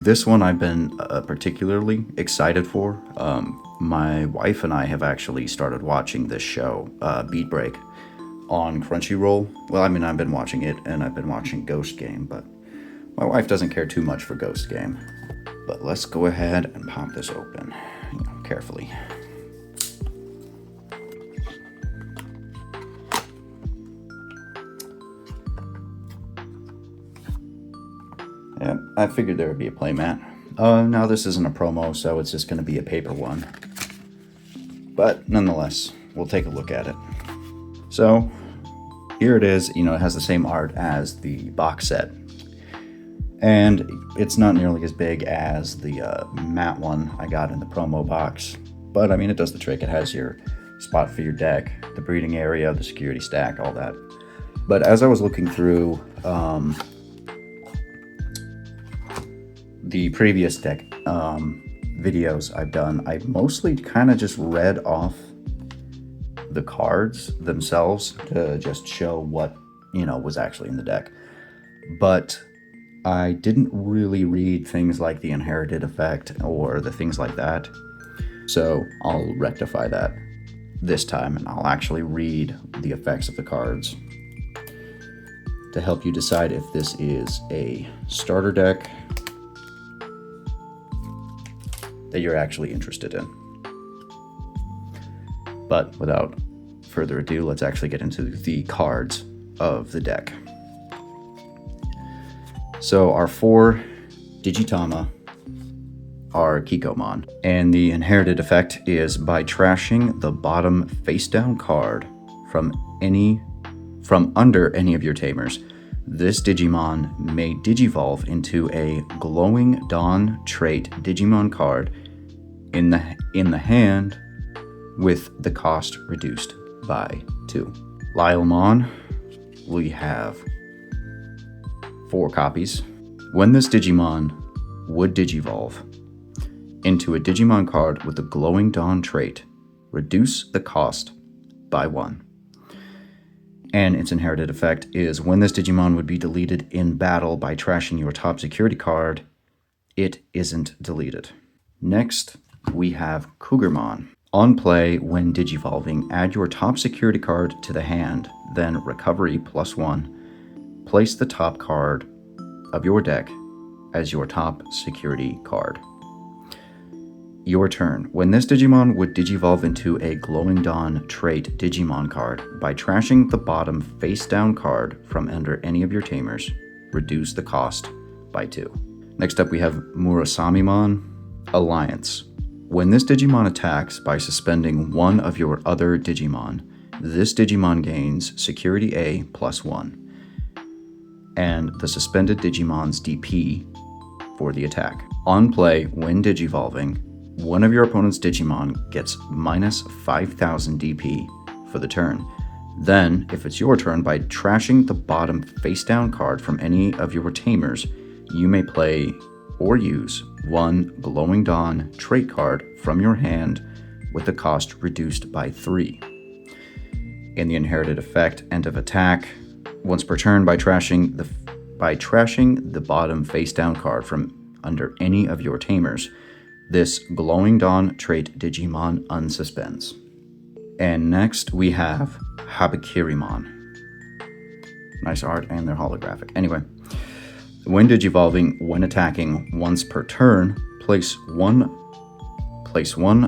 This one I've been particularly excited for. My wife and I have actually started watching this show, Beatbreak, on Crunchyroll. Well, I mean, I've been watching it, and I've been watching Ghost Game, but my wife doesn't care too much for Ghost Game. But let's go ahead and pop this open, carefully. Yeah, I figured there would be a playmat. Now this isn't a promo, so it's just going to be a paper one. But nonetheless, we'll take a look at it. So here it is. It has the same art as the box set. And it's not nearly as big as the matte one I got in the promo box. But I mean, it does the trick. It has your spot for your deck, the breeding area, the security stack, all that. But as I was looking through the previous deck videos I've done, I mostly kind of just read off the cards themselves to just show what was actually in the deck. But I didn't really read things like the inherited effect or the things like that. So I'll rectify that this time, and I'll actually read the effects of the cards to help you decide if this is a starter deck that you're actually interested in. But without further ado, let's actually get into the cards of the deck. So our 4 Digitama are Kikomon, and the inherited effect is by trashing the bottom face down card from under any of your tamers. This Digimon may digivolve into a glowing dawn trait Digimon card in the hand with the cost reduced by 2. Lilemon, we have 4 copies. When this Digimon would digivolve into a Digimon card with the glowing dawn trait, reduce the cost by 1. And its inherited effect is when this Digimon would be deleted in battle by trashing your top security card, it isn't deleted. Next, we have Cougarmon. On play, when digivolving, add your top security card to the hand, then recovery +1. Place the top card of your deck as your top security card. Your turn. When this Digimon would digivolve into a Glowing Dawn trait Digimon card by trashing the bottom face down card from under any of your tamers, reduce the cost by 2. Next up we have Murasamimon Alliance. When this Digimon attacks by suspending one of your other Digimon, this Digimon gains Security A +1 and the suspended Digimon's DP for the attack. On play, when digivolving, one of your opponent's Digimon gets -5,000 DP for the turn. Then, if it's your turn, by trashing the bottom face-down card from any of your tamers, you may play or use 1 Glowing Dawn trait card from your hand with the cost reduced by 3. In the inherited effect, end of attack, once per turn by trashing the bottom face-down card from under any of your tamers, this Glowing Dawn trait Digimon unsuspends. And next we have Habakirimon. Nice art, and they're holographic. Anyway, when digivolving, when attacking once per turn, place one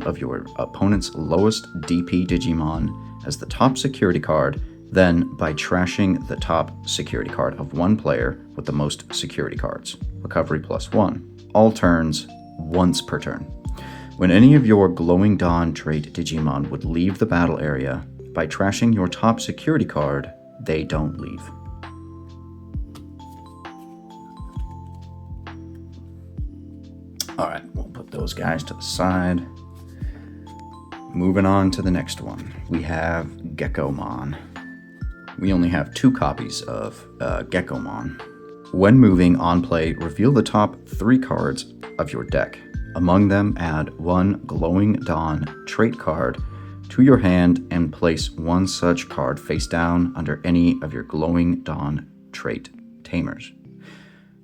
of your opponent's lowest DP Digimon as the top security card, then by trashing the top security card of one player with the most security cards. Recovery +1. All turns, once per turn. When any of your Glowing Dawn trait Digimon would leave the battle area, by trashing your top security card, they don't leave. Alright, we'll put those guys to the side. Moving on to the next one, we have Geckomon. We only have 2 copies of Geckomon. When moving on play, reveal the top 3 cards of your deck. Among them, add 1 Glowing Dawn trait card to your hand and place 1 such card face down under any of your Glowing Dawn trait tamers.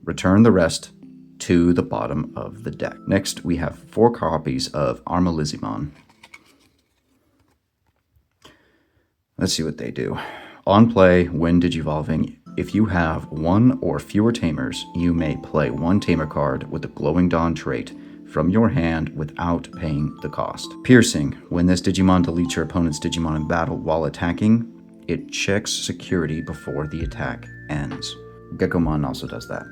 Return the rest to the bottom of the deck. Next, we have 4 copies of Armalizimon. Let's see what they do. On play, when digivolving, if you have 1 or fewer tamers, you may play 1 tamer card with the Glowing Dawn trait from your hand without paying the cost. Piercing, when this Digimon deletes your opponent's Digimon in battle while attacking, it checks security before the attack ends. Gekomon also does that.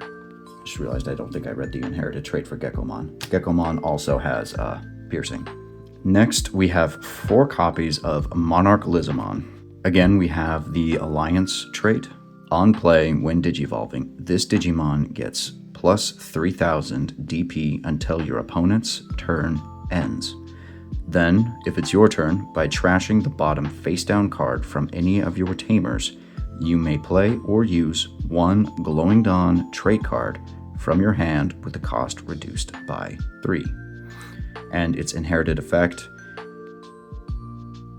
Just realized I don't think I read the inherited trait for Gekomon. Gekomon also has piercing. Next, we have 4 copies of Monarch Lizamon. Again, we have the Alliance trait. On play, when digivolving, this Digimon gets plus 3000 DP until your opponent's turn ends. Then, if it's your turn, by trashing the bottom face-down card from any of your tamers, you may play or use 1 Glowing Dawn trait card from your hand with the cost reduced by 3. And its inherited effect,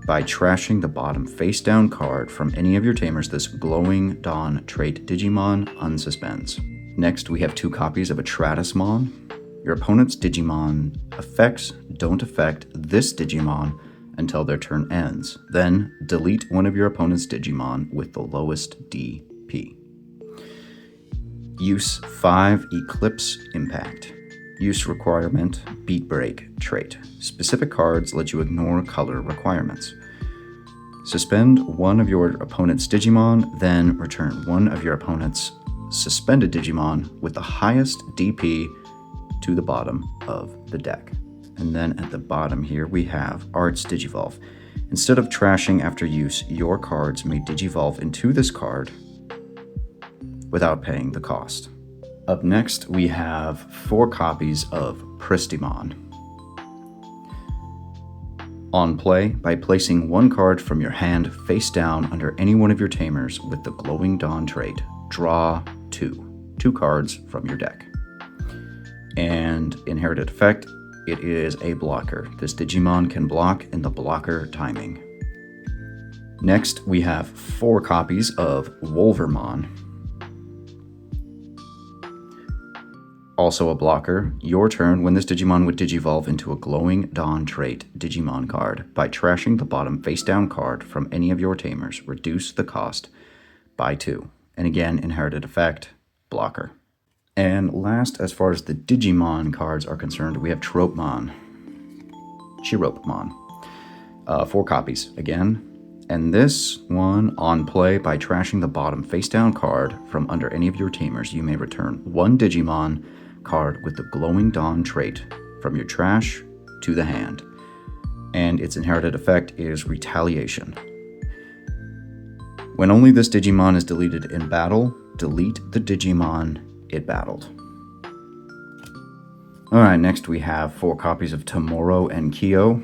by trashing the bottom face-down card from any of your tamers, this Glowing Dawn trait Digimon unsuspends. Next, we have 2 copies of Atratusmon. Your opponent's Digimon effects don't affect this Digimon until their turn ends. Then, delete one of your opponent's Digimon with the lowest DP. Use 5 Eclipse Impact. Use requirement, Beatbreak trait. Specific cards let you ignore color requirements. Suspend one of your opponent's Digimon, then return one of your opponent's suspended Digimon with the highest DP to the bottom of the deck. And then at the bottom here we have Arts Digivolve. Instead of trashing after use, your cards may digivolve into this card without paying the cost. Up next, we have 4 copies of Pristimon. On play, by placing 1 card from your hand face down under any one of your tamers with the Glowing Dawn trait, draw 2 cards from your deck. And inherited effect, it is a blocker. This Digimon can block in the blocker timing. Next, we have 4 copies of Wolvermon. Also a blocker, your turn when this Digimon would digivolve into a Glowing Dawn trait Digimon card. By trashing the bottom face-down card from any of your tamers, reduce the cost by 2. And again, inherited effect, blocker. And last, as far as the Digimon cards are concerned, we have Tropemon. Chiropemon. 4 copies again. And this one, on play, by trashing the bottom face-down card from under any of your tamers, you may return 1 Digimon card with the Glowing Dawn trait from your trash to the hand. And its inherited effect is Retaliation. When only this Digimon is deleted in battle, delete the Digimon it battled. Alright, next we have 4 copies of Tomoro and Kyo.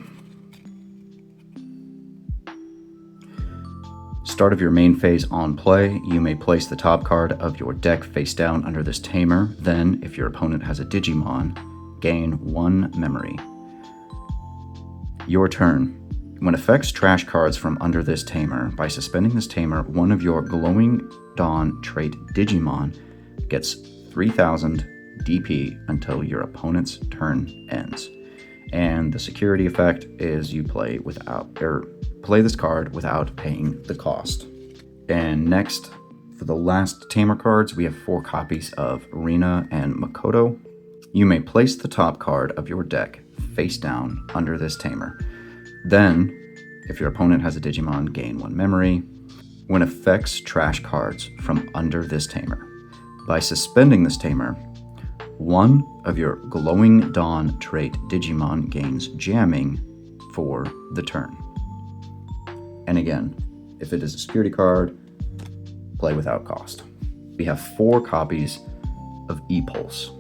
Start of your main phase on play, you may place the top card of your deck face down under this tamer. Then, if your opponent has a Digimon, gain 1 memory. Your turn. When effects trash cards from under this tamer, by suspending this tamer, one of your Glowing Dawn trait Digimon gets 3000 DP until your opponent's turn ends. And the security effect is you play this card without paying the cost. And next, for the last tamer cards, we have 4 copies of Rina and Makoto. You may place the top card of your deck face down under this tamer. Then, if your opponent has a Digimon, gain 1 memory. When effects trash cards from under this tamer, by suspending this tamer, 1 of your Glowing Dawn trait Digimon gains jamming for the turn. And again, if it is a security card, play without cost. We have 4 copies of E-Pulse.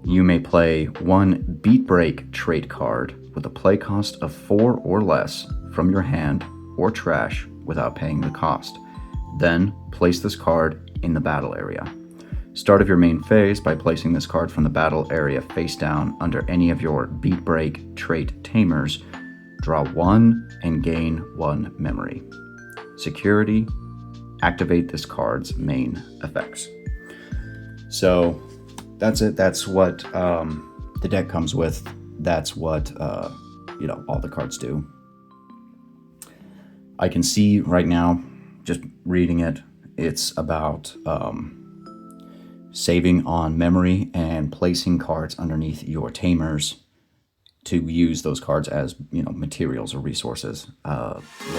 You may play 1 Beatbreak trait card with a play cost of 4 or less from your hand or trash without paying the cost. Then place this card in the battle area. Start of your main phase, by placing this card from the battle area face down under any of your Beatbreak trait tamers, draw 1 and gain 1 memory. Security, activate this card's main effects. So that's it. That's what the deck comes with. That's what all the cards do. I can see right now, just reading it, it's about saving on memory and placing cards underneath your tamers to use those cards as materials or resources later on for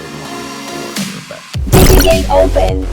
other effects. Digigate open.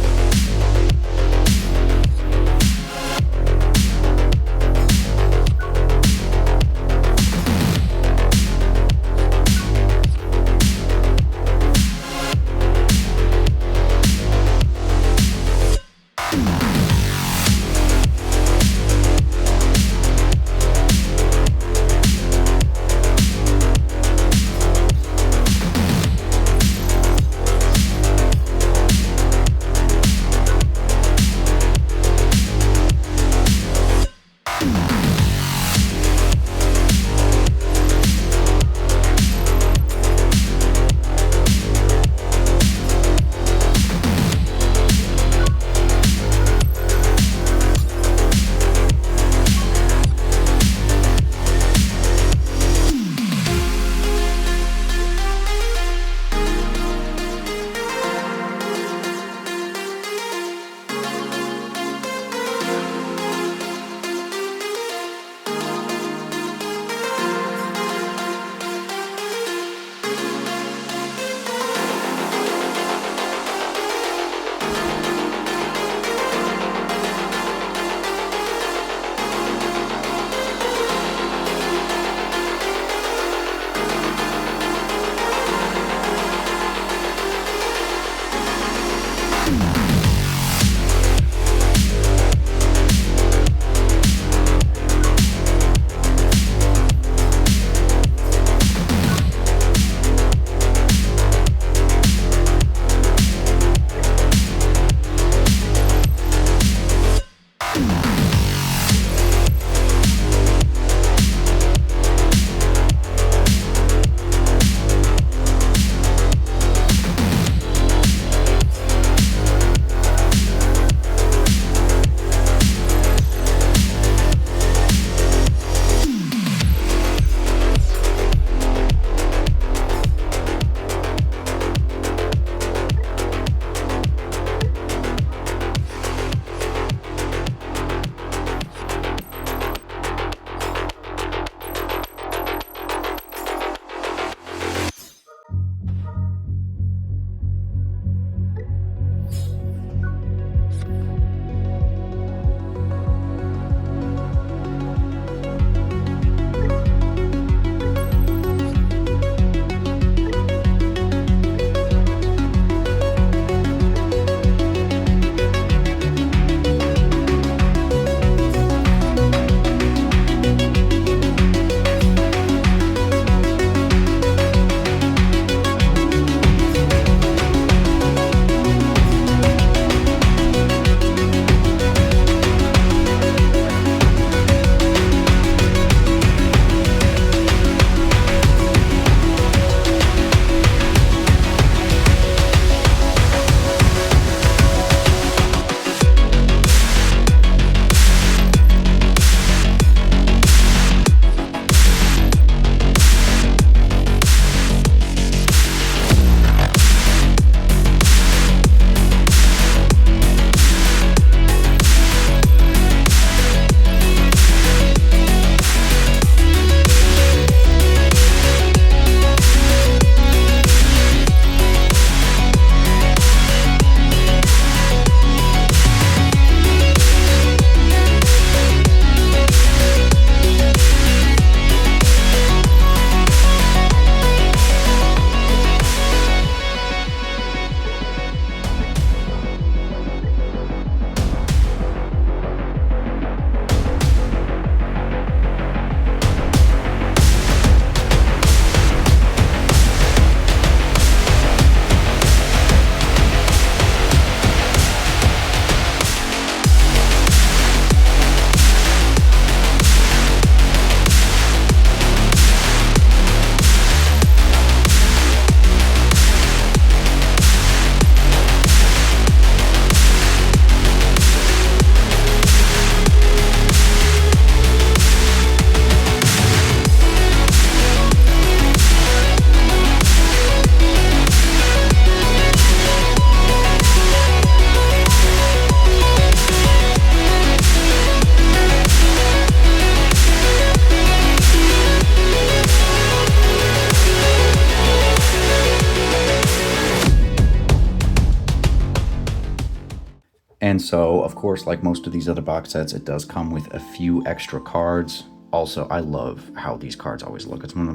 so, of course, like most of these other box sets, it does come with a few extra cards. Also, I love how these cards always look. It's one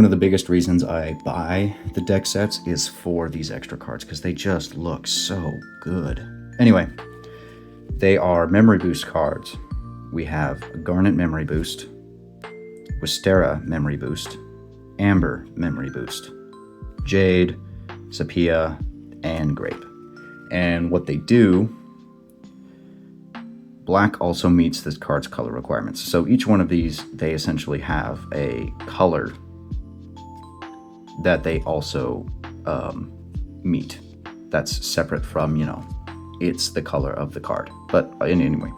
of the biggest reasons I buy the deck sets is for these extra cards, because they just look so good. Anyway, they are memory boost cards. We have Garnet Memory Boost, Wistera Memory Boost, Amber Memory Boost, Jade, Sepia, and Grape. And what they do, black also meets this card's color requirements. So each one of these, they essentially have a color that they also meet. That's separate from, it's the color of the card. But anyway,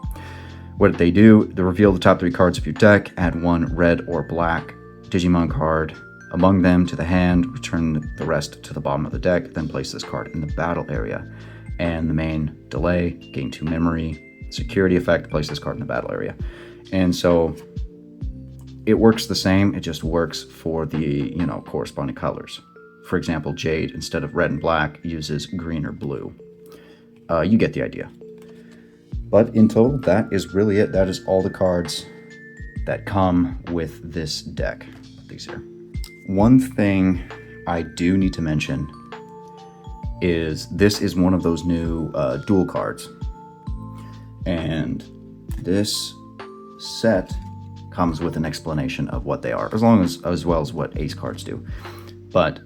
what they do, they reveal the top 3 cards of your deck, add 1 red or black Digimon card among them to the hand, return the rest to the bottom of the deck, then place this card in the battle area. And the main delay, gain 2 memory, security effect, place this card in the battle area. And so it works the same, it just works for the, corresponding colors. For example, Jade, instead of red and black, uses green or blue. You get the idea. But in total, that is really it. That is all the cards that come with this deck. Put these here. One thing I do need to mention is this is one of those new dual cards. And this set comes with an explanation of what they are, as well as what ace cards do. But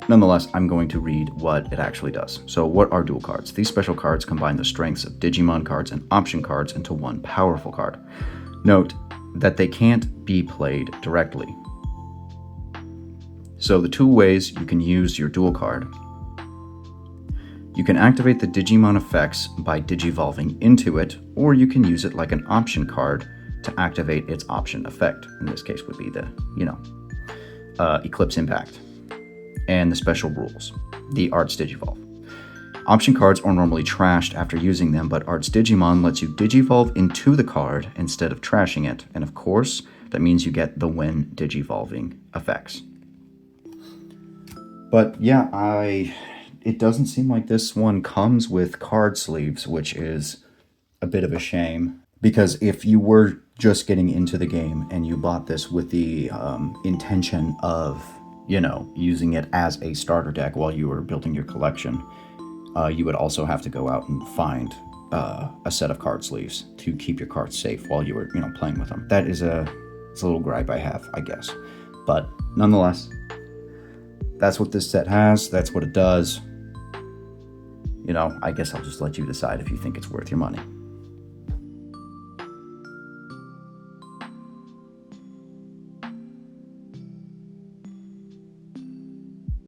nonetheless, I'm going to read what it actually does. So what are dual cards? These special cards combine the strengths of Digimon cards and option cards into one powerful card. Note that they can't be played directly. So the 2 ways you can use your dual card. You can activate the Digimon effects by digivolving into it, or you can use it like an option card to activate its option effect. In this case would be the, Eclipse Impact. And the special rules, the Arts Digivolve. Option cards are normally trashed after using them, but Arts Digimon lets you digivolve into the card instead of trashing it. And of course, that means you get the when digivolving effects. But yeah, it doesn't seem like this one comes with card sleeves, which is a bit of a shame. Because if you were just getting into the game and you bought this with the intention of, using it as a starter deck while you were building your collection, you would also have to go out and find a set of card sleeves to keep your cards safe while you were, playing with them. That is it's a little gripe I have, I guess. But nonetheless, that's what this set has. That's what it does. I guess I'll just let you decide if you think it's worth your money.